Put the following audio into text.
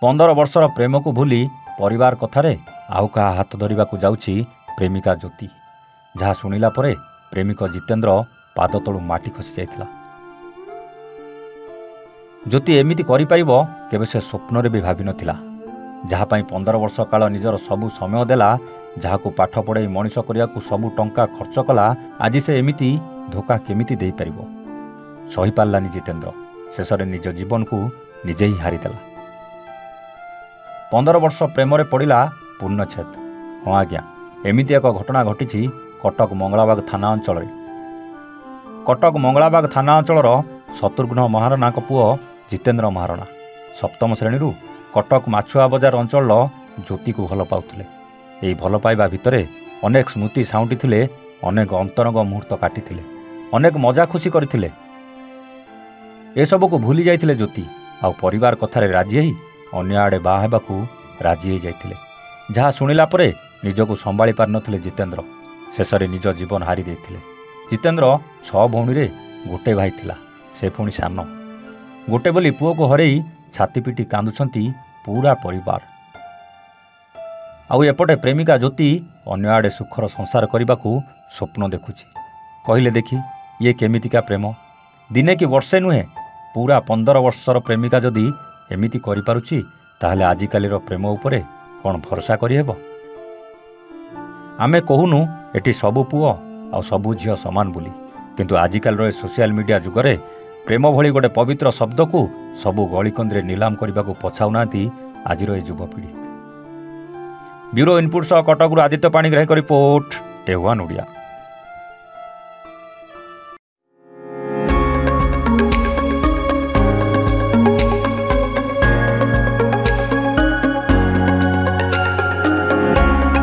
15 ବର୍ଷର ପ୍ରେମକୁ ଭୁଲି ପରିବାର କଥାରେ ଆଉ କାହା ହାତ ଧରିବାକୁ ଯାଉଛି ପ୍ରେମିକା ଜ୍ୟୋତି। ଯାହା ଶୁଣିଲା ପରେ ପ୍ରେମିକ ଜିତେନ୍ଦ୍ର ପାଦ ତଳୁ ମାଟି ଖସି ଯାଇଥିଲା। ଜ୍ୟୋତି ଏମିତି କରିପାରିବ କେବେ ସେ ସ୍ୱପ୍ନରେ ବି ଭାବିନଥିଲା। ଯାହା ପାଇଁ 15 ବର୍ଷ କାଳ ନିଜର ସବୁ ସମୟ ଦେଲା, ଯାହାକୁ ପାଠ ପଢ଼ାଇ ମଣିଷ କରିବାକୁ ସବୁ ଟଙ୍କା ଖର୍ଚ୍ଚ କଲା, ଆଜି ସେ ଏମିତି ଧୋକା କେମିତି ଦେଇପାରିବ? ସହିପାରିଲାନି ଜିତେନ୍ଦ୍ର। ଶେଷରେ ନିଜ ଜୀବନକୁ ନିଜେ ହିଁ ହାରିଦେଲା। 15 ବର୍ଷ ପ୍ରେମରେ ପଡ଼ିଲା ପୂର୍ଣ୍ଣଚ୍ଛେଦ। ହଁ ଆଜ୍ଞା, ଏମିତି ଏକ ଘଟଣା ଘଟିଛି କଟକ ମଙ୍ଗଳାବାଗ ଥାନା ଅଞ୍ଚଳରେ। କଟକ ମଙ୍ଗଳାବାଗ ଥାନା ଅଞ୍ଚଳର ଶତ୍ରୁଘ୍ନ ମହାରଣାଙ୍କ ପୁଅ ଜିତେନ୍ଦ୍ର ମହାରଣା ସପ୍ତମ ଶ୍ରେଣୀରୁ କଟକ ମାଛୁଆ ବଜାର ଅଞ୍ଚଳର ଜ୍ୟୋତିକୁ ଭଲ ପାଉଥିଲେ। ଏହି ଭଲ ପାଇବା ଭିତରେ ଅନେକ ସ୍ମୃତି ସାଉଁଟିଥିଲେ, ଅନେକ ଅନ୍ତରଙ୍ଗ ମୁହୂର୍ତ୍ତ କାଟିଥିଲେ, ଅନେକ ମଜା ଖୁସି କରିଥିଲେ। ଏସବୁକୁ ଭୁଲି ଯାଇଥିଲେ ଜ୍ୟୋତି, ଆଉ ପରିବାର କଥାରେ ରାଜି ହୋଇ ଅନ୍ୟ ଆଡ଼େ ବାହା ହେବାକୁ ରାଜି ହୋଇଯାଇଥିଲେ। ଯାହା ଶୁଣିଲା ପରେ ନିଜକୁ ସମ୍ଭାଳି ପାରିନଥିଲେ ଜିତେନ୍ଦ୍ର। ଶେଷରେ ନିଜ ଜୀବନ ହାରି ଦେଇଥିଲେ। ଜିତେନ୍ଦ୍ର 6 ଭଉଣୀରେ ଗୋଟେ ଭାଇ ଥିଲା, ସେ ପୁଣି ସାନ। ଗୋଟେ ବୋଲି ପୁଅକୁ ହରେଇ ଛାତି ପିଟି କାନ୍ଦୁଛନ୍ତି ପୁରା ପରିବାର। ଆଉ ଏପଟେ ପ୍ରେମିକା ଜ୍ୟୋତି ଅନ୍ୟ ଆଡ଼େ ସୁଖର ସଂସାର କରିବାକୁ ସ୍ୱପ୍ନ ଦେଖୁଛି। କହିଲେ ଦେଖି, ଇଏ କେମିତିକା ପ୍ରେମ? ଦିନେ କି ବର୍ଷେ ନୁହେଁ, ପୁରା 15 ବର୍ଷର ପ୍ରେମିକା ଯଦି ଏମିତି କରିପାରୁଛି, ତାହେଲେ ଆଜିକାଲିର ପ୍ରେମ ଉପରେ କ'ଣ ଭରସା କରିହେବ? ଆମେ କହୁନୁ ଏଠି ସବୁ ପୁଅ ଆଉ ସବୁ ଝିଅ ସମାନ ବୋଲି, କିନ୍ତୁ ଆଜିକାଲିର ଏ ସୋସିଆଲ ମିଡ଼ିଆ ଯୁଗରେ ପ୍ରେମ ଭଳି ଗୋଟେ ପବିତ୍ର ଶବ୍ଦକୁ ସବୁ ଗଳିକନ୍ଦିରେ ନିଲାମ କରିବାକୁ ପଛାଉନାହାନ୍ତି ଆଜିର ଏ ଯୁବପିଢ଼ି। ବ୍ୟୁରୋ ଇନପୁଟ୍ ସହ କଟକରୁ ଆଦିତ୍ୟ ପାଣିଗ୍ରାହୀଙ୍କ ରିପୋର୍ଟ, A1 ଓଡ଼ିଆ।